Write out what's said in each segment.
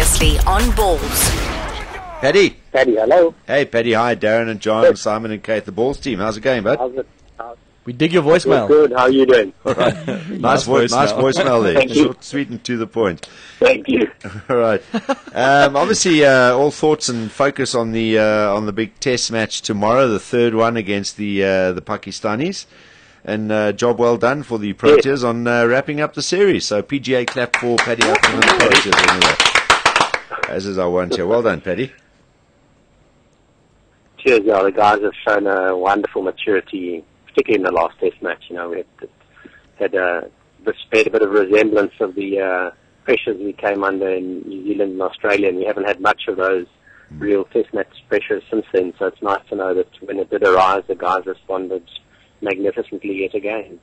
Previously on Balls. Paddy. Paddy, hello. Hey, Paddy. Hi, Darren and John and Simon and Kate, the Balls team. How's it going, bud? How's it? We dig your voicemail. Good. How are you doing? Nice voicemail there. Thank you. Short, sweet, and to the point. Thank you. All right. Obviously, all thoughts and focus on the big Test match tomorrow, the third one against the Pakistanis. And job well done for the Proteas on wrapping up the series. So PGA clap for Paddy Upton and the Proteas anyway. As is our one here. Well done, Paddy. Cheers, yeah. The guys have shown a wonderful maturity, particularly in the last Test match. You know, we had a bit of resemblance of the pressures we came under in New Zealand and Australia, and we haven't had much of those real Test match pressures since then. So it's nice to know that when it did arise, the guys responded magnificently yet again.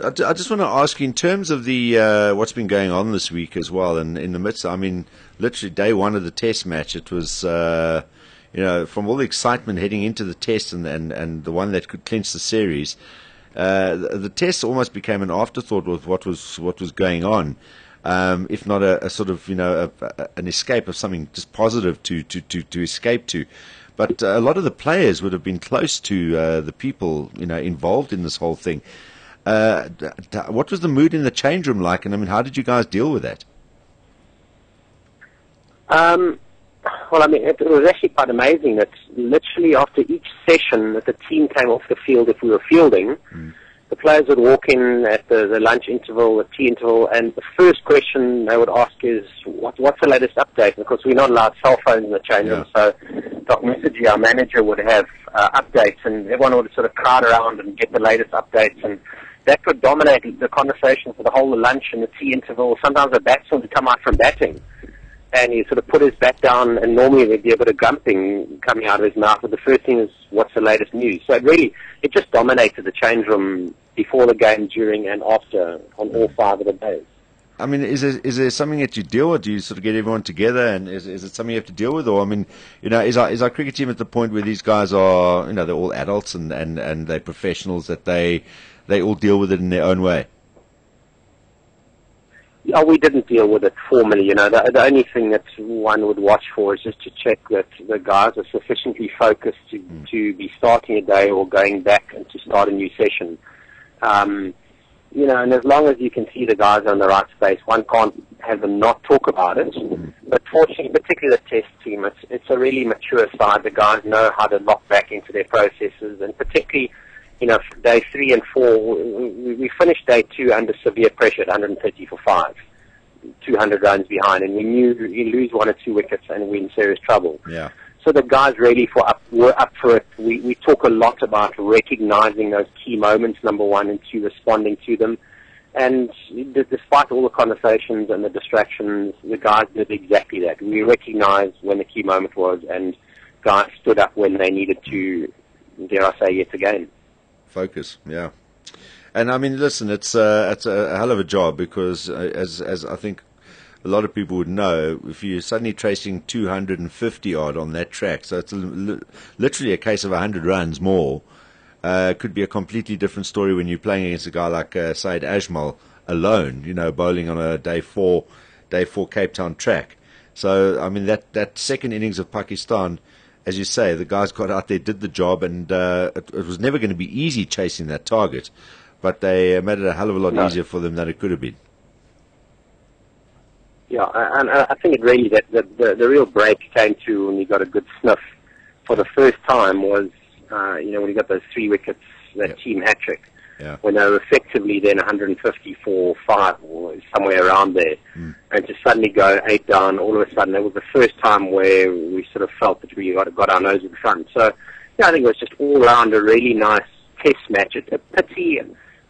I just want to ask you, in terms of the what's been going on this week as well, and in the midst, I mean, literally day one of the Test match, it was, from all the excitement heading into the Test and the one that could clinch the series, the Test almost became an afterthought with what was going on, if not a sort of, an escape of something just positive to escape to. But a lot of the players would have been close to the people, involved in this whole thing. What was the mood in the change room like? And I mean, how did you guys deal with that? Well, I mean, it was actually quite amazing that literally after each session that the team came off the field, if we were fielding, the players would walk in at the lunch interval, the tea interval, and the first question they would ask is, what's the latest update? And of course, we're not allowed cell phones in the change room, so Doc Messagey, our manager, would have updates, and everyone would sort of crowd around and get the latest updates, and that could dominate the conversation for the whole of lunch and the tea interval. Sometimes the batsman would come out from batting, and he sort of put his bat down, and normally there'd be a bit of grumping coming out of his mouth, but the first thing is, what's the latest news? So it just dominated the change room before the game, during, and after on all 5 of the days. I mean, is there something that you deal with? Do you sort of get everyone together, and is it something you have to deal with? Or, I mean, is our cricket team at the point where these guys are, they're all adults and they're professionals, that they all deal with it in their own way? Yeah, we didn't deal with it formally. The only thing that one would watch for is just to check that the guys are sufficiently focused to be starting a day or going back and to start a new session. And as long as you can see the guys are in the right space, one can't have them not talk about it. But fortunately, particularly the Test team, it's a really mature side. The guys know how to lock back into their processes, and particularly, day 3 and 4, we finished day 2 under severe pressure at 130 for 5, 200 runs behind, and we knew you lose 1 or 2 wickets and we're in serious trouble. Yeah. So the guys really were up for it. We talk a lot about recognizing those key moments, number 1, and 2, responding to them. And despite all the conversations and the distractions, the guys did exactly that. We recognized when the key moment was, and guys stood up when they needed to, dare I say, yet again. Focus, yeah. And I mean, listen, it's a hell of a job, because as I think a lot of people would know, if you're suddenly tracing 250 odd on that track, so it's literally a case of 100 runs more. Could be a completely different story when you're playing against a guy like Saeed Ajmal alone, bowling on a day 4 Cape Town track. So I mean, that second innings of Pakistan, as you say, the guys got out there, did the job, and it was never going to be easy chasing that target, but they made it a hell of a lot easier for them than it could have been. Yeah, and I think it really, that the real break came to when we got a good sniff for the first time was, when we got those 3 wickets, that team hat-trick, when they were effectively then 150 for 5 or somewhere around there, and to suddenly go 8 down, all of a sudden, it was the first time where we sort of felt that we got our nose in front. So, I think it was just all around a really nice Test match. It's a pity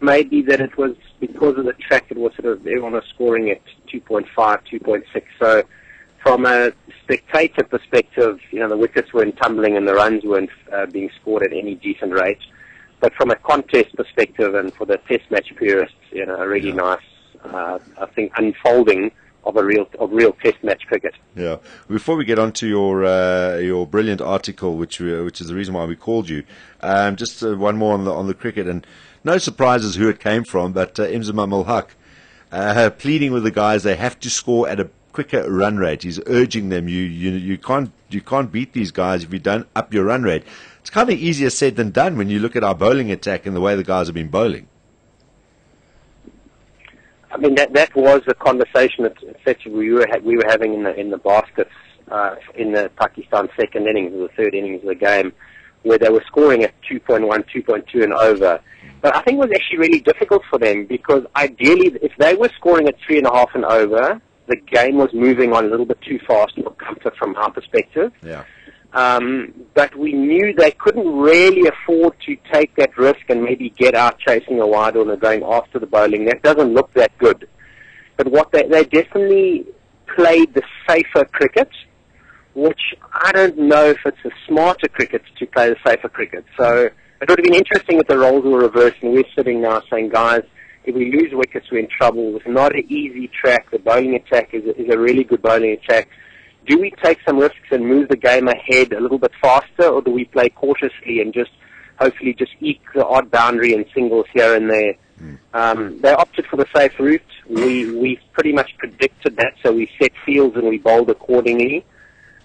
maybe that it was, because of the track, it was sort of, everyone was scoring at 2.5, 2.6. So from a spectator perspective, the wickets weren't tumbling and the runs weren't being scored at any decent rate. But from a contest perspective and for the Test match purists, a really nice, I think, unfolding of real Test match cricket. Yeah. Before we get on to your brilliant article, which is the reason why we called you, just one more on the cricket, and no surprises who it came from, but Imzam Ul Haq pleading with the guys, they have to score at a quicker run rate. He's urging them. You can't beat these guys if you don't up your run rate. It's kind of easier said than done when you look at our bowling attack and the way the guys have been bowling. I mean, that was a conversation that effectively we were having in the baskets in the Pakistan second innings, or the third innings of the game, where they were scoring at 2.1, 2.2 and over. But I think it was actually really difficult for them, because ideally, if they were scoring at 3.5 and over, the game was moving on a little bit too fast for comfort from our perspective. Yeah. But we knew they couldn't really afford to take that risk and maybe get out chasing a wide or going after the bowling. That doesn't look that good. But what they definitely played the safer cricket, which I don't know if it's a smarter cricket to play the safer cricket. So it would have been interesting if the roles were reversed and we're sitting now saying, guys, if we lose wickets, we're in trouble. It's not an easy track. The bowling attack is a really good bowling attack. Do we take some risks and move the game ahead a little bit faster, or do we play cautiously and just hopefully just eke the odd boundary and singles here and there? They opted for the safe route. We pretty much predicted that, so we set fields and we bowled accordingly.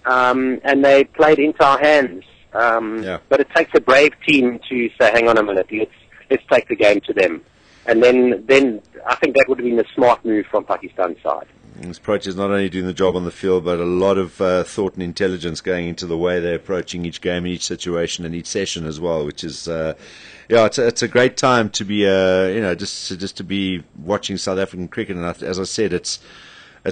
And they played into our hands. But it takes a brave team to say, hang on a minute, let's take the game to them. And then I think that would have been the smart move from Pakistan's side. This approach is not only doing the job on the field, but a lot of thought and intelligence going into the way they're approaching each game, each situation, and each session as well. Which is, it's a great time to be, just to be watching South African cricket. And as I said, it's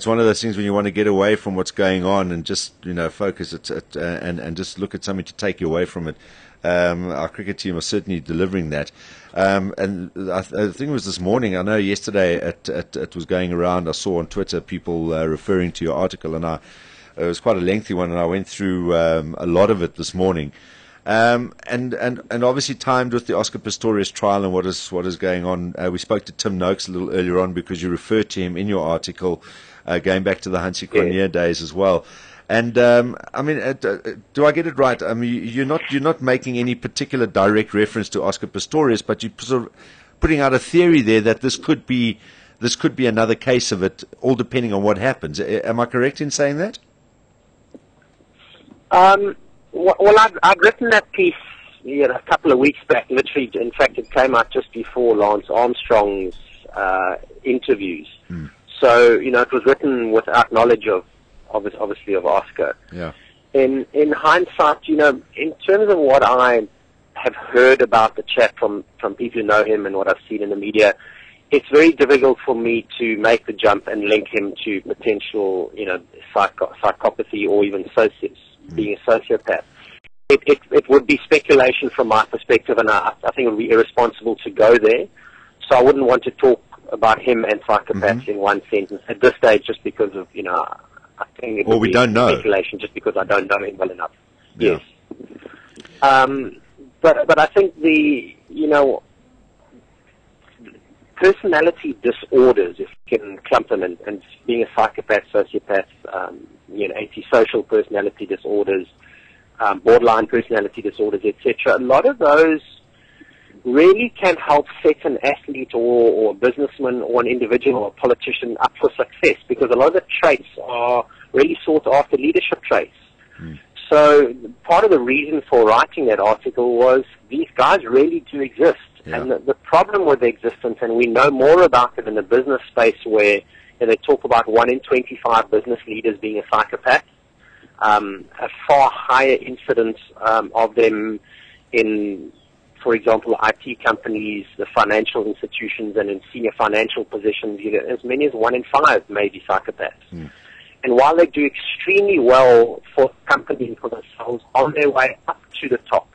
one of those things when you want to get away from what's going on and just focus and just look at something to take you away from it. Our cricket team are certainly delivering that. And I think it was this morning. I know yesterday it was going around. I saw on Twitter people referring to your article, and it was quite a lengthy one, and I went through a lot of it this morning. And obviously timed with the Oscar Pistorius trial and what is going on. We spoke to Tim Noakes a little earlier on because you referred to him in your article, going back to the Hansie Cronje days as well. And do I get it right? I mean, you're not making any particular direct reference to Oscar Pistorius, but you're sort of putting out a theory there that this could be another case of it, all depending on what happens. Am I correct in saying that? Well, I'd written that piece a couple of weeks back. Literally, in fact, it came out just before Lance Armstrong's interviews. So it was written without knowledge of. Obviously of Oscar. Yeah. In hindsight, in terms of what I have heard about the chap from people who know him and what I've seen in the media, it's very difficult for me to make the jump and link him to potential, psychopathy or even being a sociopath. It would be speculation from my perspective, and I think it would be irresponsible to go there. So I wouldn't want to talk about him and psychopaths in one sentence at this stage, just because of, I think it would be speculation just because I don't know him well enough. Yeah. Yes. But I think the personality disorders, if you can clump them, and being a psychopath, sociopath, antisocial personality disorders, borderline personality disorders, etc. A lot of those really can help set an athlete or a businessman or an individual or a politician up for success, because a lot of the traits are really sought after leadership traits. So part of the reason for writing that article was these guys really do exist. Yeah. And the problem with their existence, and we know more about it in the business space where they talk about 1 in 25 business leaders being a psychopath, a far higher incidence of them in, for example, IT companies, the financial institutions, and in senior financial positions. As many as 1 in 5 may be psychopaths. And while they do extremely well for companies and for themselves on their way up to the top,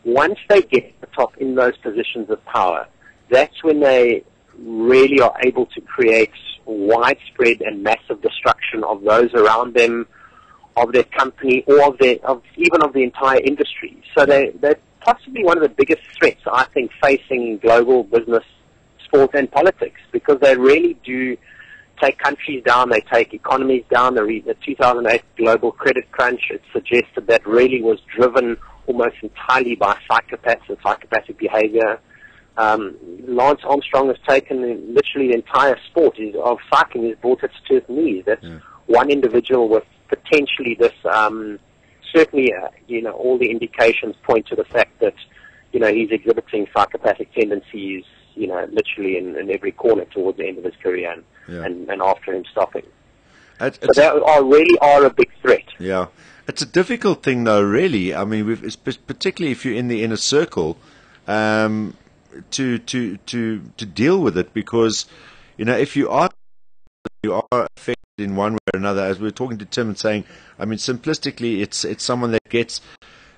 once they get to the top in those positions of power, that's when they really are able to create widespread and massive destruction of those around them, of their company, or even of the entire industry. So they're possibly one of the biggest threats, I think, facing global business, sport, and politics, because they really do take countries down, they take economies down. The 2008 global credit crunch, it suggested that really was driven almost entirely by psychopaths and psychopathic behavior. Lance Armstrong has taken literally the entire sport of cycling, has brought it to its knees. That's one individual with potentially this, certainly, all the indications point to the fact that, he's exhibiting psychopathic tendencies, literally in every corner towards the end of his career and after him stopping. So they really are a big threat. Yeah. It's a difficult thing, though, really. I mean, particularly if you're in the inner circle, to deal with it, because, if you are affected in one way or another, as we were talking to Tim and saying, I mean, simplistically, it's someone that gets,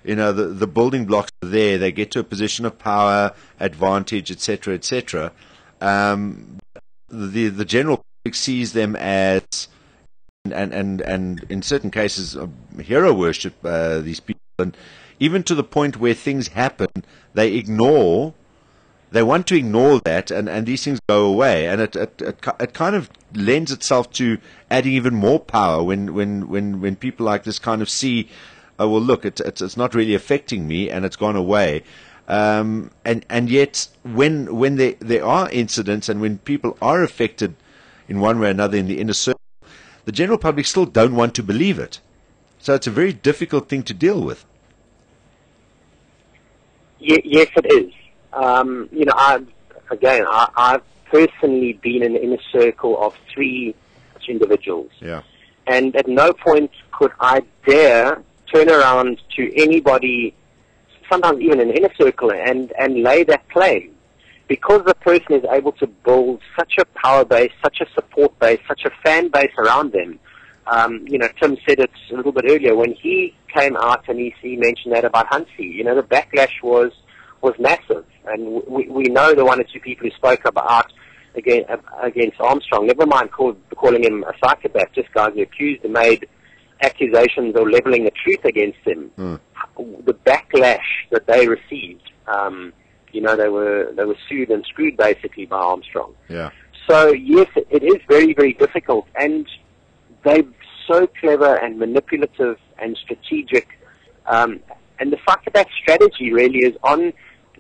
the building blocks are there. They get to a position of power, advantage, etc., etc. The general public sees them as, and in certain cases, hero worship these people, and even to the point where things happen, they want to ignore that, and these things go away, and it kind of lends itself to adding even more power when people like this kind of see, oh, well, look, it's not really affecting me, and it's gone away. And yet, when there are incidents and when people are affected in one way or another in the inner circle, the general public still don't want to believe it. So it's a very difficult thing to deal with. Yes, it is. I've personally been in the inner circle of 3 individuals. Yeah. And at no point could I dare turn around to anybody, sometimes even in the inner circle, and lay that claim. Because the person is able to build such a power base, such a support base, such a fan base around them. Tim said it a little bit earlier when he came out and he mentioned that about Hunsey. The backlash was massive, and we know the 1 or 2 people who spoke about against Armstrong. Never mind calling him a psychopath. Just guys who accused and made accusations or leveling the truth against him. The backlash that they received. They were sued and screwed basically by Armstrong. Yeah. So yes, it is very, very difficult, and they're so clever and manipulative and strategic. And the psychopath strategy really is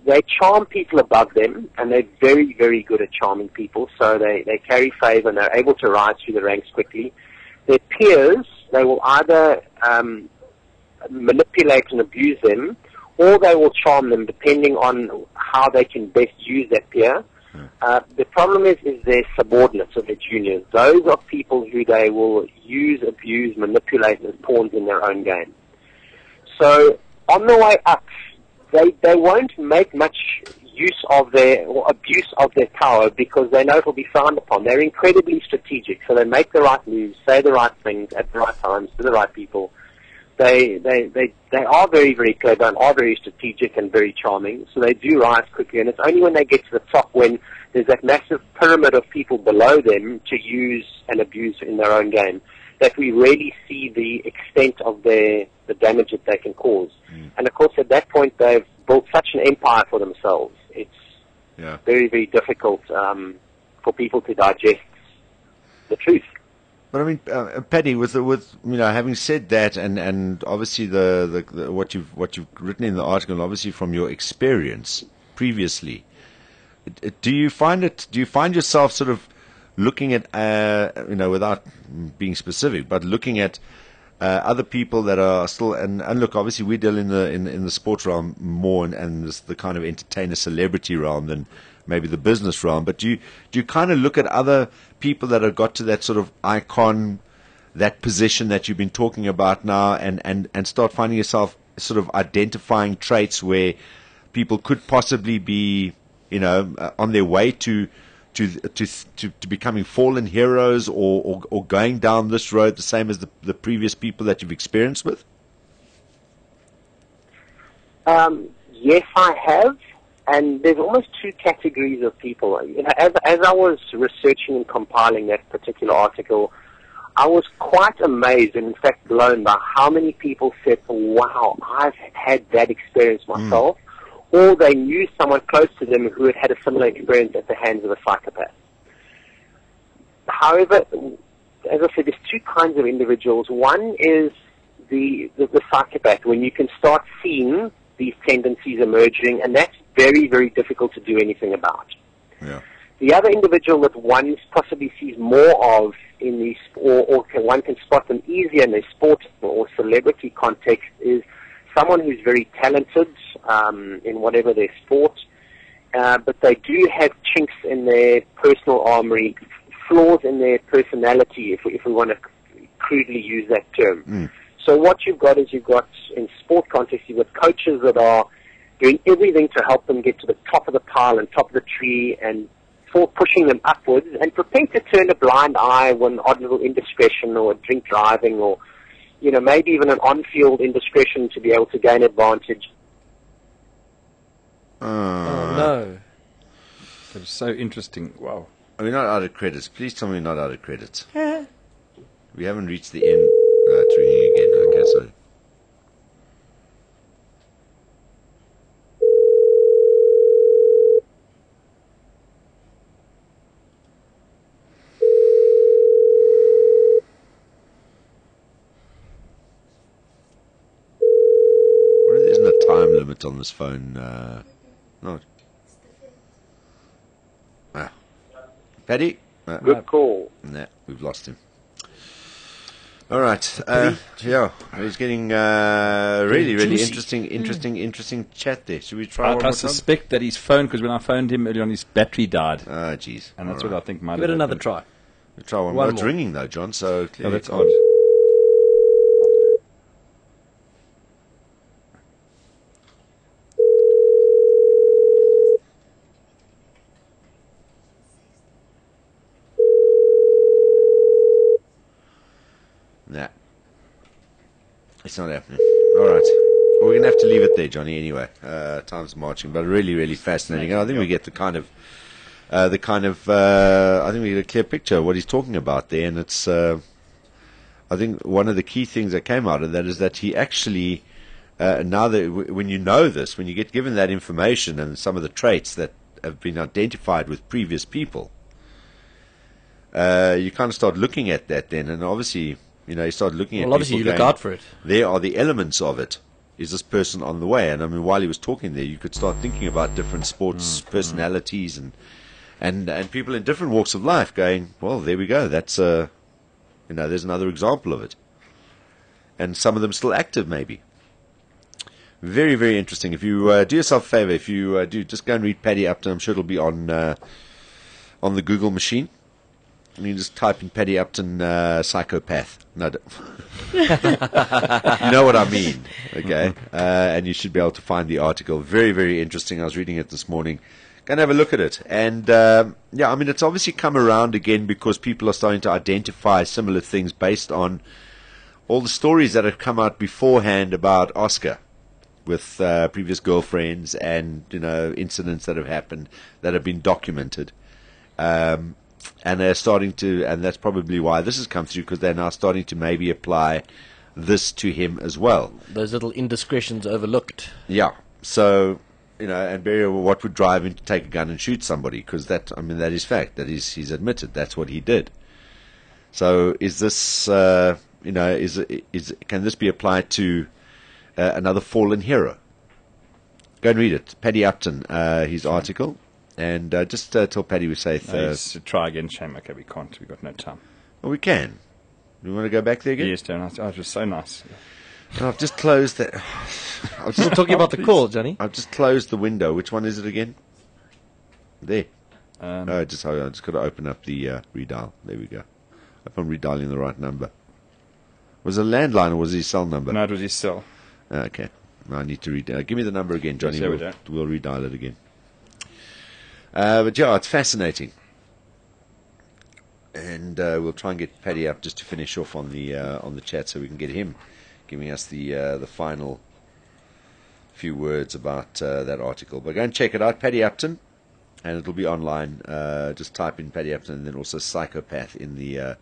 they charm people above them, and they're very, very good at charming people. So they carry favor and they're able to rise through the ranks quickly. Their peers, they will either manipulate and abuse them, or they will charm them depending on how they can best use that peer. The problem is their subordinates or their juniors. Those are people who they will use, abuse, manipulate as pawns in their own game. So on the way up, they won't make much use of or abuse of their power because they know it will be frowned upon. They're incredibly strategic, so they make the right moves, say the right things at the right times to the right people. They are very, very clever and are very strategic and very charming, so they do rise quickly, and it's only when they get to the top, when there's that massive pyramid of people below them to use and abuse in their own game, that we really see the extent of the damage that they can cause. And of course, at that point, they've built such an empire for themselves. It's very, very difficult for people to digest the truth. But I mean, Paddy, with having said that, and obviously the what you've written in the article, and obviously from your experience previously, do you find yourself sort of looking at without being specific, but looking at other people that are still and look, obviously we deal in the sports realm more and the kind of entertainer celebrity realm than maybe the business realm, but do you kind of look at other people that have got to that sort of icon, that position that you've been talking about now, and start finding yourself sort of identifying traits where people could possibly be, on their way to becoming fallen heroes or going down this road the same as the previous people that you've experienced with? Yes, I have. And there's almost 2 categories of people. As I was researching and compiling that particular article, I was quite amazed and in fact blown by how many people said, wow, I've had that experience myself, or they knew someone close to them who had a similar experience at the hands of a psychopath. However, as I said, there's 2 kinds of individuals. One is the psychopath, when you can start seeing these tendencies emerging, and that's very, very difficult to do anything about. Yeah. The other individual that one possibly sees more of in these, one can spot them easier in their sports or celebrity context, is someone who's very talented in whatever their sport, but they do have chinks in their personal armory, flaws in their personality, if we want to crudely use that term. Mm. So what you've got is in sport context, you've got coaches that are doing everything to help them get to the top of the pile and top of the tree and for pushing them upwards, and prepared to turn a blind eye when odd little indiscretion or drink driving or, maybe even an on-field indiscretion to be able to gain advantage. Oh, no. That is so interesting. Wow. Are we not out of credits? Please tell me we're not out of credits. We haven't reached the end. It's ringing again. Okay, so... There isn't a time limit on this phone. No. Paddy? Good call. Nah, we've lost him. All right. Yeah, he's getting really interesting chat there. Should we try one more I time? suspect that his phone, because when I phoned him earlier on, his battery died. Ah, jeez. And that's what I think might Give it have another happened. try. We'll try one One more. It's more. ringing though, John, so Oh, clearly that's it's odd. Nah. It's not happening. All right. Well, we're going to have to leave it there, Johnny, anyway. Time's marching, but really, really fascinating. And I think we get I think we get a clear picture of what he's talking about there. And it's, I think one of the key things that came out of that is that he actually, now that when you know this, when you get given that information and some of the traits that have been identified with previous people, you kind of start looking at that then. And obviously, you start looking at Obviously, people you look going, out for it. there are the elements of it. Is this person on the way? And I mean, while he was talking there, you could start thinking about different sports personalities and people in different walks of life going, well, there we go. That's, there's another example of it. And some of them still active, maybe. Very, very interesting. If you do yourself a favor, if you do, just go and read Paddy Upton. I'm sure it'll be on the Google machine. And you just type in Paddy Upton psychopath. No, you know what I mean, okay? And you should be able to find the article. Very, very interesting. I was reading it this morning. Go and have a look at it. And, it's obviously come around again because people are starting to identify similar things based on all the stories that have come out beforehand about Oscar with previous girlfriends and, incidents that have happened that have been documented. And they're starting to, and that's probably why this has come through, because they're now starting to maybe apply this to him as well. Those little indiscretions overlooked. Yeah. So, and Barry, what would drive him to take a gun and shoot somebody? Because that is fact. That is, he's admitted that's what he did. So, is this, can this be applied to another fallen hero? Go and read it. Paddy Upton, his article. And just tell Paddy we say... try again, shame. Okay, we can't. We've got no time. Well, we can. Do you want to go back there again? Yes, Darren. Oh, it was so nice. No, I've just closed that. Still talking about the call, Johnny. I've just closed the window. Which one is it again? There. I just got to open up the redial. There we go. If I'm redialing the right number. Was it a landline or was it his cell number? No, it was his cell. Okay. I need to redial. Give me the number again, Johnny. Yes, we'll redial it again. But yeah, it's fascinating. And we'll try and get Paddy up just to finish off on the chat so we can get him giving us the final few words about that article. But go and check it out, Paddy Upton, and it'll be online. Just type in Paddy Upton and then also psychopath in the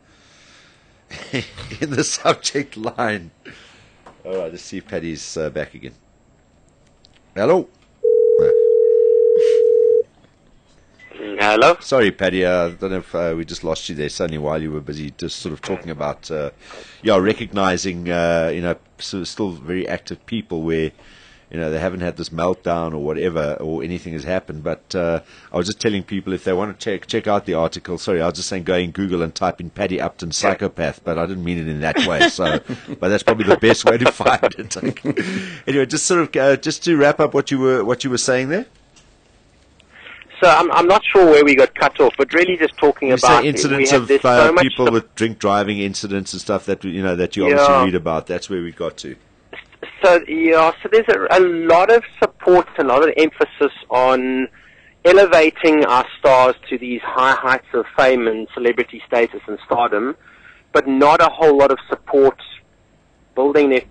in the subject line. All right, let's see if Paddy's back again. Hello. Hello? Sorry, Paddy, I don't know if we just lost you there suddenly while you were busy just sort of talking about, recognizing, still very active people where, they haven't had this meltdown or whatever, or anything has happened. But I was just telling people, if they want to check out the article, sorry, I was just saying go in Google and type in Paddy Upton psychopath, but I didn't mean it in that way. So, but that's probably the best way to find it. Anyway, just sort of just to wrap up what you were saying there. So I'm not sure where we got cut off, but really just talking you about say incidents of people with drink driving incidents and stuff that that you obviously read about. That's where we got to. So there's a lot of support, a lot of emphasis on elevating our stars to these high heights of fame and celebrity status and stardom, but not a whole lot of support building their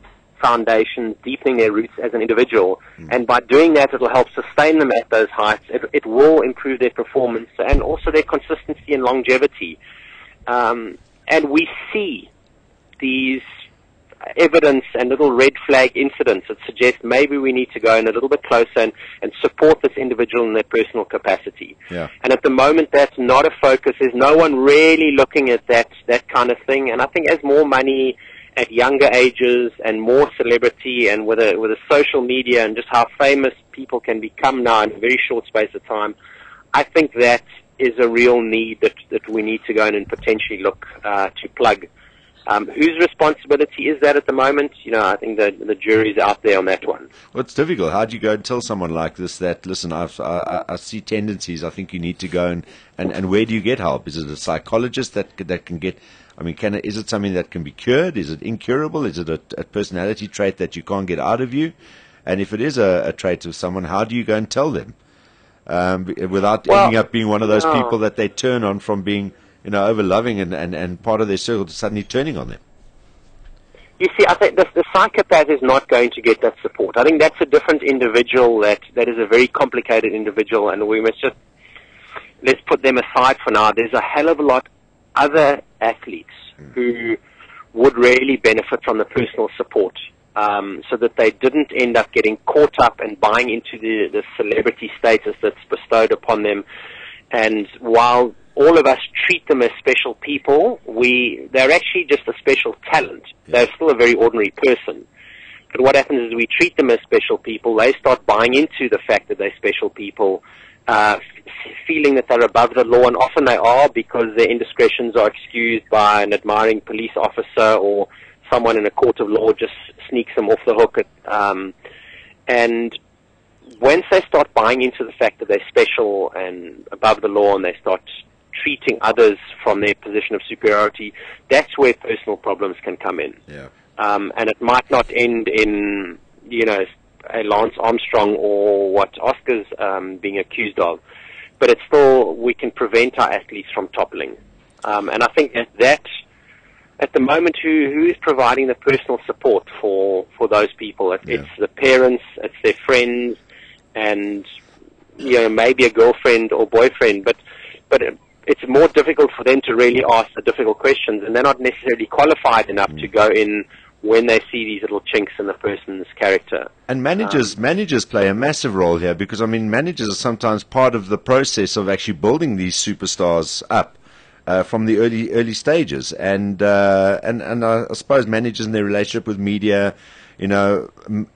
foundation, deepening their roots as an individual. And by doing that, it'll help sustain them at those heights. It will improve their performance and also their consistency and longevity. And we see these evidence and little red flag incidents that suggest maybe we need to go in a little bit closer and support this individual in their personal capacity. Yeah. And at the moment, that's not a focus. There's no one really looking at that kind of thing. And I think as more money at younger ages and more celebrity and with a social media and just how famous people can become now in a very short space of time, I think that is a real need that we need to go in and potentially look to plug. Whose responsibility is that at the moment? I think the jury's out there on that one. Well, it's difficult. How do you go and tell someone like this that, listen, I see tendencies, I think you need to go and where do you get help? Is it a psychologist that can get, is it something that can be cured? Is it incurable? Is it a personality trait that you can't get out of you? And if it is a trait of someone, how do you go and tell them? Without ending up being one of those people that they turn on from being over loving and part of their circle to suddenly turning on them. You see, I think the psychopath is not going to get that support. I think that's a different individual that is a very complicated individual, and we must just, let's put them aside for now. There's a hell of a lot other athletes who would really benefit from the personal support, so that they didn't end up getting caught up and buying into the celebrity status that's bestowed upon them. And while all of us treat them as special people, they're actually just a special talent. They're still a very ordinary person. But what happens is we treat them as special people. They start buying into the fact that they're special people, feeling that they're above the law, and often they are, because their indiscretions are excused by an admiring police officer or someone in a court of law just sneaks them off the hook. And once they start buying into the fact that they're special and above the law, and they start treating others from their position of superiority, that's where personal problems can come in. Yeah. And it might not end in, a Lance Armstrong or what Oscar's being accused of, but it's still, we can prevent our athletes from toppling. And I think that at the moment, who is providing the personal support for those people? It's the parents, it's their friends, and maybe a girlfriend or boyfriend, but it's more difficult for them to really ask the difficult questions, and they're not necessarily qualified enough to go in when they see these little chinks in the person's character. And managers play a massive role here, because managers are sometimes part of the process of actually building these superstars up from the early stages, and I suppose managers in their relationship with media,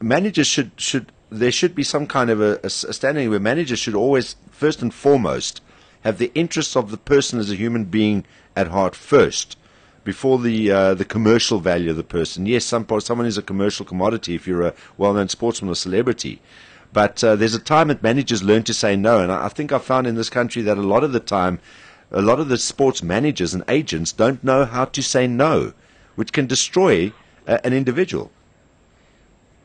managers should there should be some kind of a standing where managers should always, first and foremost, have the interests of the person as a human being at heart first, before the commercial value of the person. Yes, someone is a commercial commodity if you're a well-known sportsman or celebrity, but there's a time that managers learn to say no, and I think I've found in this country that a lot of the time, a lot of the sports managers and agents don't know how to say no, which can destroy an individual.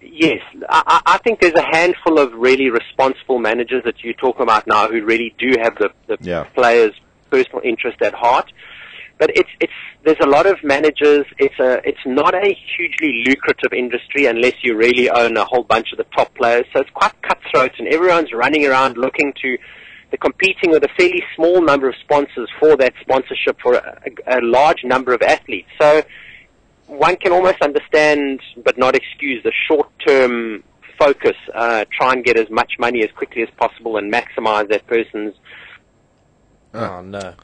Yes, I think there's a handful of really responsible managers that you talk about now who really do have the players' personal interest at heart. But there's a lot of managers. It's not a hugely lucrative industry unless you really own a whole bunch of the top players. So it's quite cutthroat, and everyone's running around they're competing with a fairly small number of sponsors for that sponsorship for a large number of athletes. So one can almost understand, but not excuse, the short-term focus, try and get as much money as quickly as possible and maximize that person's... Oh, no.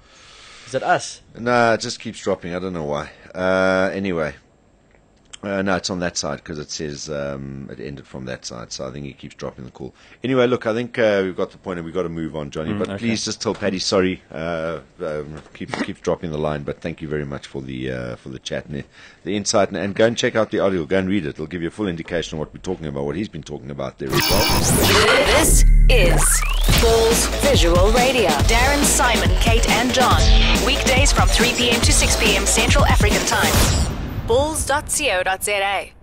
Is it us? No, it just keeps dropping. I don't know why. Anyway. No, it's on that side because it says it ended from that side. So I think he keeps dropping the call. Anyway, look, I think we've got the point and we've got to move on, Johnny. But okay. Please just tell Paddy sorry. Keeps dropping the line. But thank you very much for the chat and the insight. And go and check out the article. Go and read it. It'll give you a full indication of what we're talking about, what he's been talking about there as well. This is Balls Visual Radio. Darren, Simon, Kate and John. Weekdays from 3 p.m. to 6 p.m. Central African Time. Balls.co.za